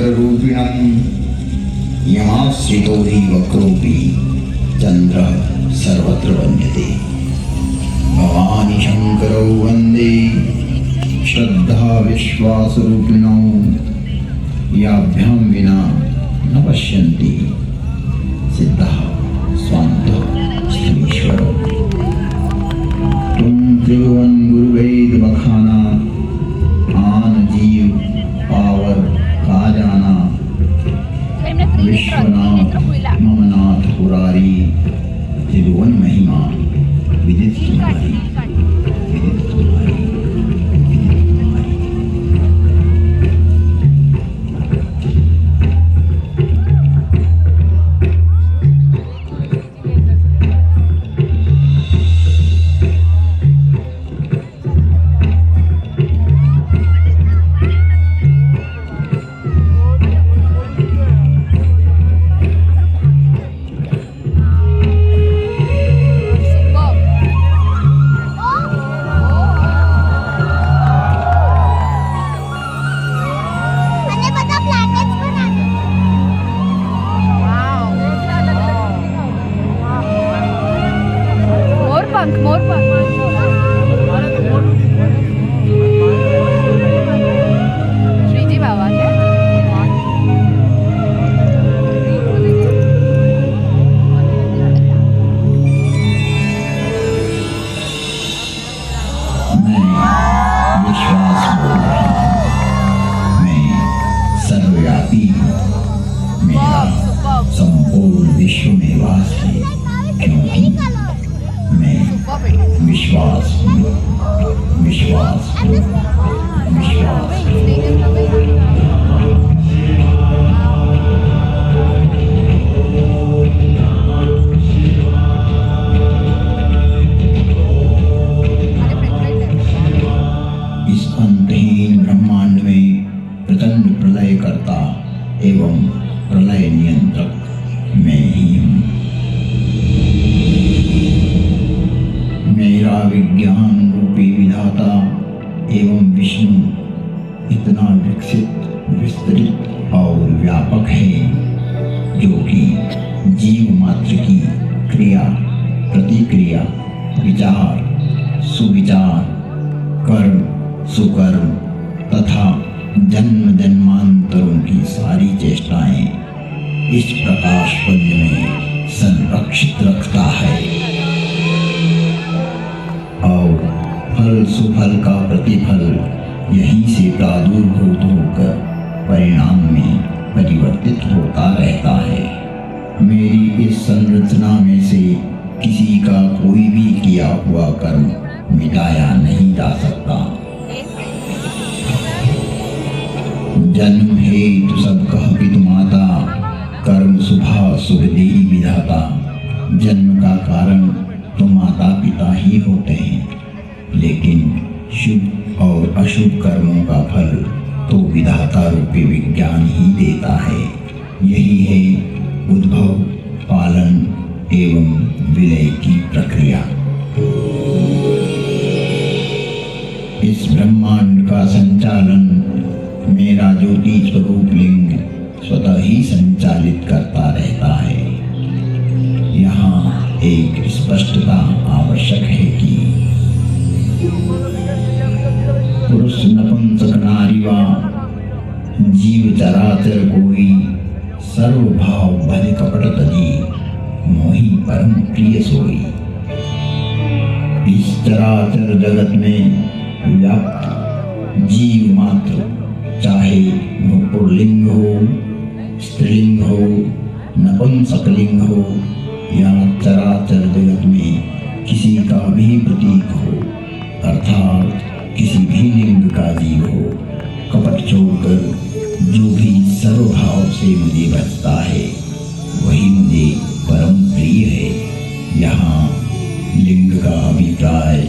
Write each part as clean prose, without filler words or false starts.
शङ्कररूपिणं यमाश्रितो हि वक्रोऽपि चन्द्रः सर्वत्र वन्द्यते। भवानि शङ्करौ वन्दे श्रद्धा विश्वासरूपिणौ याभ्यां विना न पश्यन्ति सिद्धः स्वान्तः स्थलीश्वरो। तुम त्रिभुवन गुरुवेद बखाना आन जीव पावर का जाना। विश्वनाथ ममनाथ पुरारी त्रिभुवन महिमा विदित तुम्हारी, विदित तुम्हारी, विदित तुम्हारी। श्रीजी बाबा के विश्वास बोल रहा हूं। मैं सर्वव्यापी हूँ। मेरा संपूर्ण विश्व में वास है, क्योंकि मैं विश्वास हूँ, विश्वास हूँ, विश्वास हूँ। इस अंतहीन ब्रह्मांड में प्रचंड प्रलय करता एवं प्रलय नियंत्रक मैं ही हूँ। मेरा विज्ञान रूपी विधाता एवं विष्णु इतना विकसित, विस्तृत और व्यापक है, जो कि जीव मात्र की क्रिया, प्रतिक्रिया, विचार, सुविचार, कर्म, सुकर्म तथा जन्म जन्मांतरों की सारी चेष्टाएं इस प्रकाश पुंज में संरक्षित रखता है और फल सुफल का प्रतिफल यहीं से प्रादुर्भूत होकर परिणाम में परिवर्तित होता रहता है। मेरी इस संरचना में से किसी का कोई भी किया हुआ कर्म मिटाया नहीं जा सकता। जन्म हेतु सब कह पितु माता, कर्म शुभा शुभ देहि विधाता। जन्म का कारण तो माता पिता ही होते हैं, लेकिन शुभ और अशुभ कर्मों का फल तो विधाता रूपी विज्ञान ही देता है। यही है उद्भव, पालन एवं विलय की प्रक्रिया। इस ब्रह्मांड का संचालन मेरा ज्योति स्वरूप लिंग स्वतः ही संचालित करता रहता है। यहाँ एक स्पष्टता आवश्यक है कि पुरुष नपुंसक नारी वा जीव चराचर कोई, सर्वभाव भज कपट तजी, मोहि परम प्रिय सोई। इस चराचर जगत में व्याप्त जीव मात्र, चाहे वो पुल्लिंग हो, स्त्रीलिंग हो, नपुंसकलिंग हो या चराचर जगत में किसी का भी प्रतीक हो, अर्थात किसी भी लिंग का जीव हो, कपट छोड़कर जो भी सर्वभाव से मुझे भजता है वही मुझे परम प्रिय है। यहाँ लिंग का अभिप्राय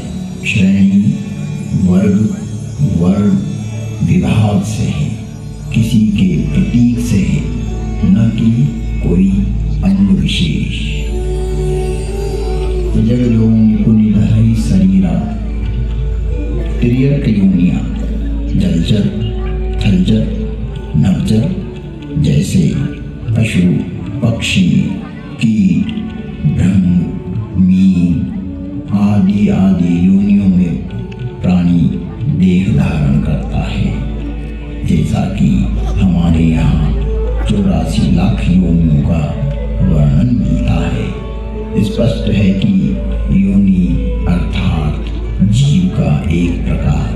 श्रेणी, वर्ग, वर्ण, विभाग से है, किसी के प्रतीक से है, न कि कोई अंग विशेष। जगजोनि पुनिधरहि शरीरा, तिर्यक योनिया, जलचर, थलचर, नभचर, जैसे पशु, पक्षी, कीट, ब्रह्म, मीन आदि आदि योनियों में प्राणी देह धारण करता है। जैसा कि हमारे यहाँ 84 लाख योनियों का वर्णन मिलता है। स्पष्ट है कि योनि अर्थात जीव का एक प्रकार।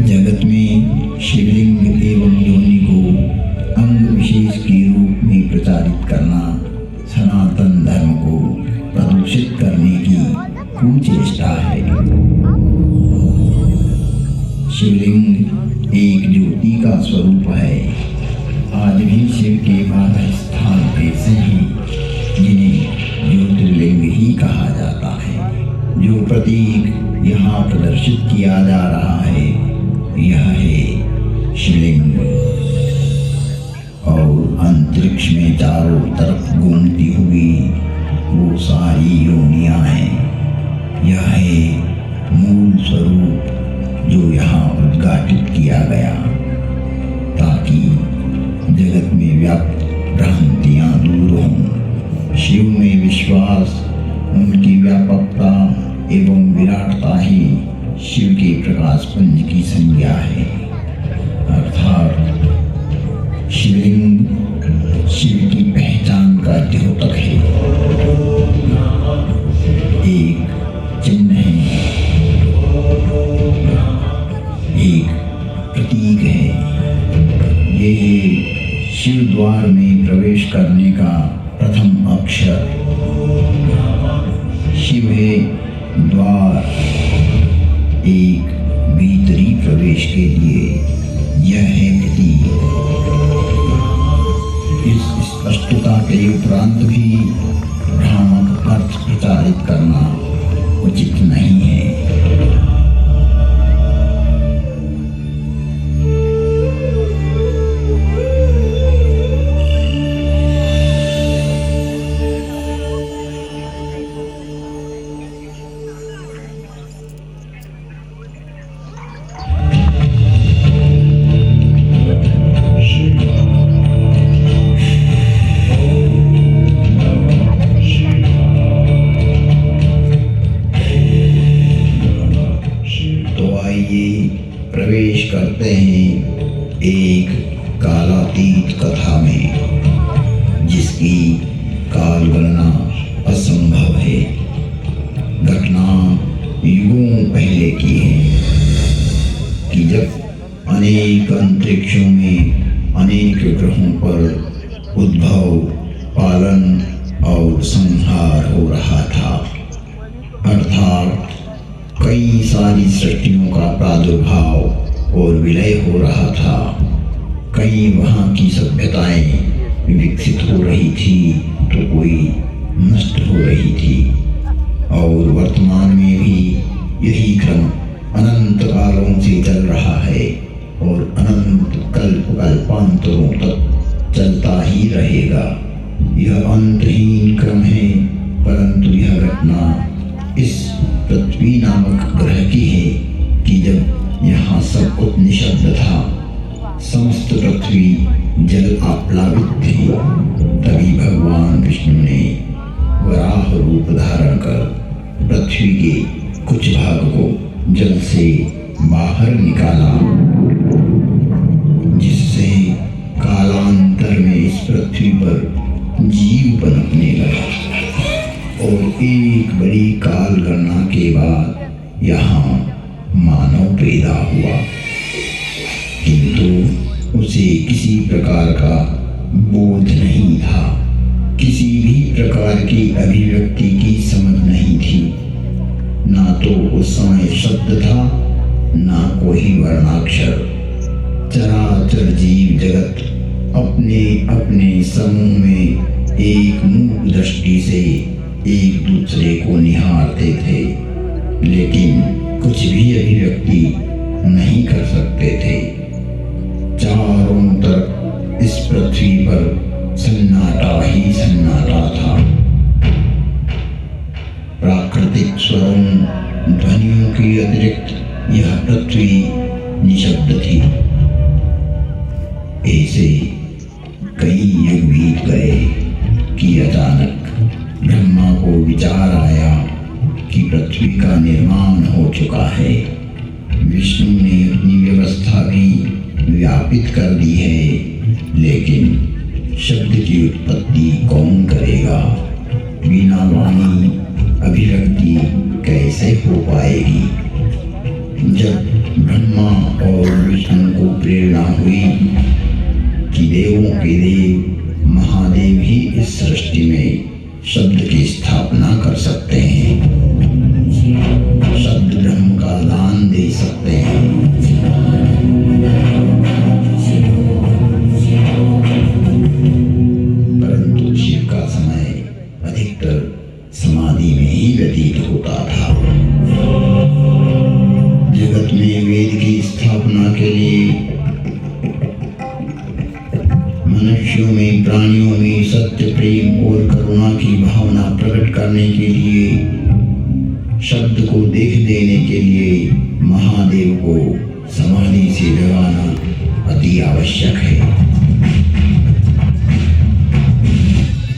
जगत में शिवलिंग एवं योनि को अंग विशेष के रूप में प्रचारित करना सनातन धर्म को प्रदूषित करने की कुचेष्टा है। शिवलिंग एक ज्योति का स्वरूप है। आज भी शिव के 12 स्थान ऐसे हैं जिन्हें ज्योतिर्लिंग ही कहा जाता है। जो प्रतीक यहाँ प्रदर्शित किया जा रहा है यह है शिवलिंग। और अंतरिक्ष में चारों तरफ घूमती हुई वो सारी योनियां हैं। यह है मूल स्वरूप जो यहाँ उद्घाटित किया गया ताकि जगत में व्याप्त भ्रांतियां दूर हों। शिव में विश्वास, उनकी व्यापकता एवं विराटता ही शिव के प्रकाश पुंज की संज्ञा है। अर्थात शिवलिंग शिव की पहचान का द्योतक है, एक चिन्ह है, एक प्रतीक है। ये शिव द्वार में प्रवेश करने का प्रथम अक्षर। शिव है द्वार एक भीतरी प्रवेश के लिए। यह है प्रतीक। इस स्पष्टता के उपरांत भी भ्रामक अर्थ प्रचारित करना उचित नहीं है। प्रवेश करते हैं एक कालातीत कथा में जिसकी काल गणना असंभव है। घटना युगों पहले की है कि जब अनेक अंतरिक्षों में अनेक ग्रहों पर उद्भव, पालन और संहार हो रहा था। अर्थात कई सारी सृष्टियों का प्रादुर्भाव और विलय हो रहा था। कई वहाँ की सभ्यताएं विकसित हो रही थी तो कोई नष्ट हो रही थी। और वर्तमान में भी यही क्रम अनंत कालों से चल रहा है और अनंत कल्पांतरों तक चलता ही रहेगा। यह अंतहीन क्रम है, परंतु यह घटना इस पृथ्वी नामक ग्रह की है कि जब यहाँ सब कुछ निशब्द था, समस्त पृथ्वी जल आप्लावित थी, तभी भगवान विष्णु ने वराह रूप धारण कर पृथ्वी के कुछ भाग को जल से बाहर निकाला, जिससे कालांतर में इस पृथ्वी पर जीव पनपने लगा। और एक बड़ी काल गणना के बाद यहाँ मानव पैदा हुआ, किंतु उसे किसी प्रकार का बोध नहीं था, किसी भी प्रकार की अभिव्यक्ति की समझ नहीं थी। ना तो उस समय शब्द था, ना कोई वर्णाक्षर। चराचर जीव जगत अपने अपने समूह में एक मूक दृष्टि से एक दूसरे को निहारते थे, लेकिन कुछ भी अभिव्यक्ति नहीं कर सकते थे। चारों तरफ इस पृथ्वी पर सन्नाटा ही सन्नाटा था। प्राकृतिक स्वरों ध्वनियों के अतिरिक्त यह पृथ्वी निशब्द थी। ऐसे कई का निर्माण हो चुका है। विष्णु ने अपनी व्यवस्था भी व्यापित कर दी है, लेकिन शब्द की उत्पत्ति कौन करेगा? बिना वाणी अभिव्यक्ति कैसे हो पाएगी? जब ब्रह्मा और विष्णु को प्रेरणा हुई कि देवों के देव महादेव ही इस सृष्टि में शब्द की स्थापना कर सकते हैं, शब्द ब्रह्म का दान दे सकते हैं, परंतु शिव का समय अधिकतर समाधि में ही व्यतीत होता था। जगत में वेद की स्थापना के लिए, मनुष्यों में, प्राणियों में सत्य, प्रेम और करुणा की भावना प्रकट करने के लिए, शब्द को देख देने के लिए महादेव को समाधि से जगाना अति आवश्यक है।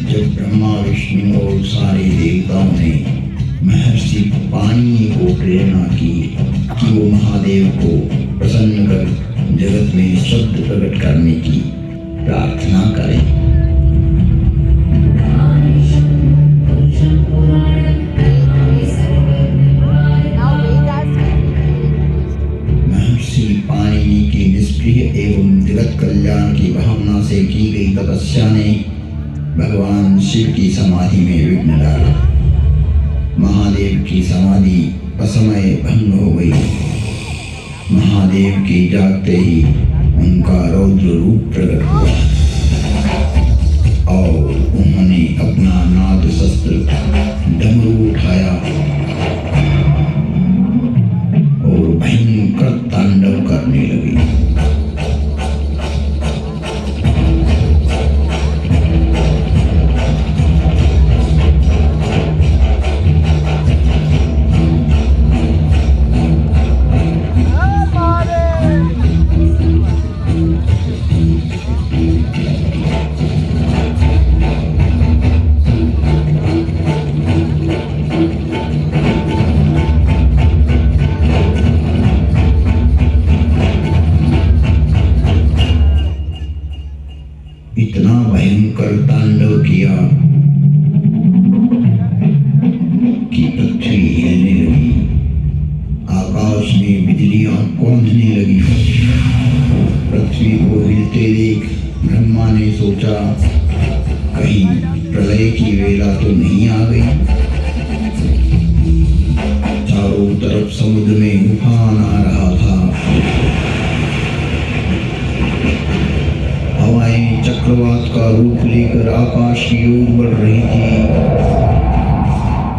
जब ब्रह्मा, विष्णु और सारे देवताओं ने महर्षि पाणिनि को प्रेरणा की कि वो महादेव को प्रसन्न कर जगत में शब्द प्रकट करने की प्रार्थना करें। महर्षि पाणिनि की निष्क्रिय एवं जगत कल्याण की भावना से की गई तपस्या ने भगवान शिव की समाधि में विघ्न डाला। महादेव की समाधि असमय भंग हो गई। महादेव के जागते ही उनका रौद्र रूप प्रकट हुआ और उन्होंने अपना नाद शस्त्र डमरू उठाया और भयंकर तांडव करने लगे। इतना भयंकर तांडव किया कि पृथ्वी हिलने लगी, आकाश में बिजलियां कौंधने लगी। पृथ्वी को हिलते देख ब्रह्मा ने सोचा कहीं प्रलय की वेला तो नहीं आ गई। चारों तरफ समुद्र में तूफान आ रहा था। हवाएं चक्रवात का रूप लेकर आकाश की ओर बढ़ रही थी।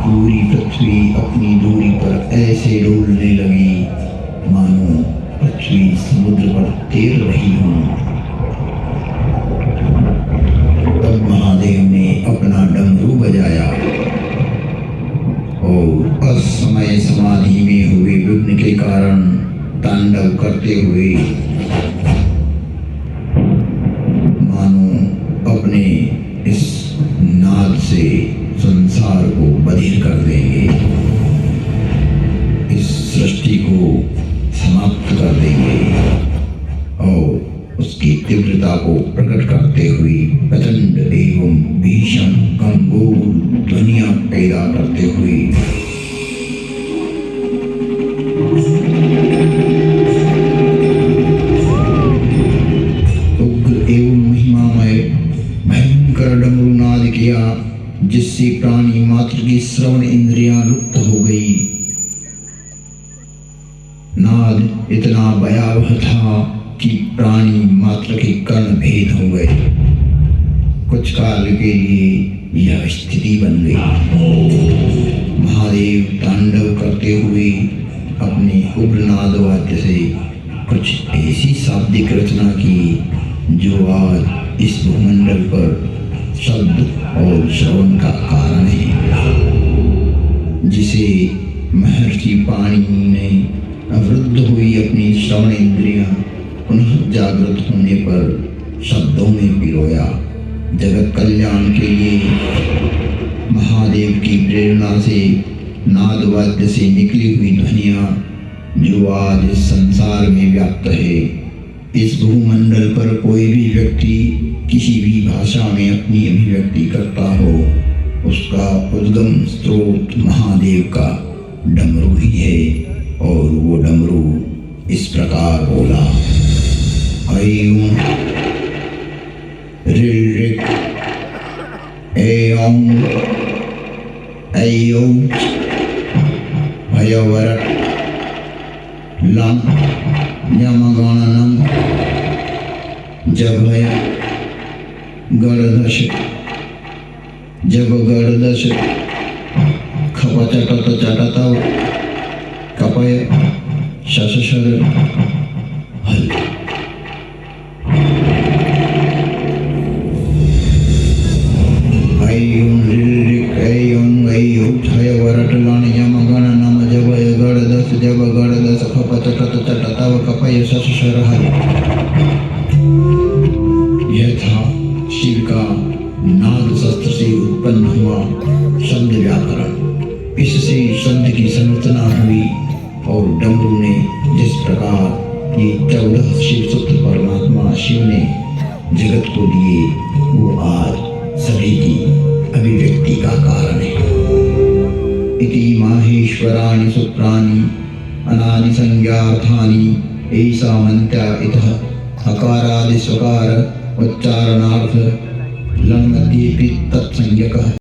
पूरी पृथ्वी अपनी दूरी पर ऐसे डोलने लगी मानो पृथ्वी समुद्र पर तैर रही हो। तब महादेव ने अपना डमरू बजाया और असमय समाधि में हुए विघ्न के कारण तांडव करते हुए अपने इस नाद से संसार को बधिर कर देंगे, इस सृष्टि को समाप्त कर देंगे और उसकी तीव्रता को प्रकट करते हुए प्रचंड एवं भीषण गंभीर ध्वनियां पैदा करते हुए उग्र एवं महिमामय भयंकर डमरू नाद किया, जिससे प्राणी मात्र की श्रवण इंद्रियां लुप्त हो गई। नाद इतना भयावह था कि प्राणी मात्र के कर्ण भेद हो गए। कुछ काल के लिए यह स्थिति बन गई। महादेव तांडव करते हुए अपने उग्र नाद वाद्य से कुछ ऐसी शाब्दिक रचना की जो आज इस भूमंडल पर शब्द और श्रवण का कारण है, जिसे महर्षि पाणिनि ने अवरुद्ध हुई अपनी श्रवण इंद्रियां पुनः जागृत होने पर शब्दों में पिरोया। जगत कल्याण के लिए महादेव की प्रेरणा से नाद वाद्य से निकली हुई ध्वनियाँ जो आज इस संसार में व्याप्त है। इस भूमंडल पर कोई भी व्यक्ति किसी भी भाषा में अपनी अभिव्यक्ति करता हो, उसका उद्गम स्रोत महादेव का डमरू ही है। और वो डमरू इस प्रकार बोला, ऐं ऋ ऋ ऐं ऐं भयवरट लं यमगणनं जभय गणदश जगगणदश खपचटत चटतव कपय शशशर हल। ऐं ऋ ऐं ऐं भयवरट लं यमगणनं जभय गणदश जगगणदश खपचटत चटतव कपय शशशर हल। यह था शिव का नाद शस्त्र से उत्पन्न हुआ शब्द व्याकरण। इससे शब्द की संरचना हुई और डमरू ने जिस प्रकार ये 14 शिव सूत्र परमात्मा शिव ने जगत को दिए, वो आज सभी की अभिव्यक्ति का कारण है। इति माहेश्वराणि सूत्राणि अनादि संज्ञार्थानि ऐसा मंत्या इतः अकारादि स्वकार उच्चारणार्थ लं मध्ये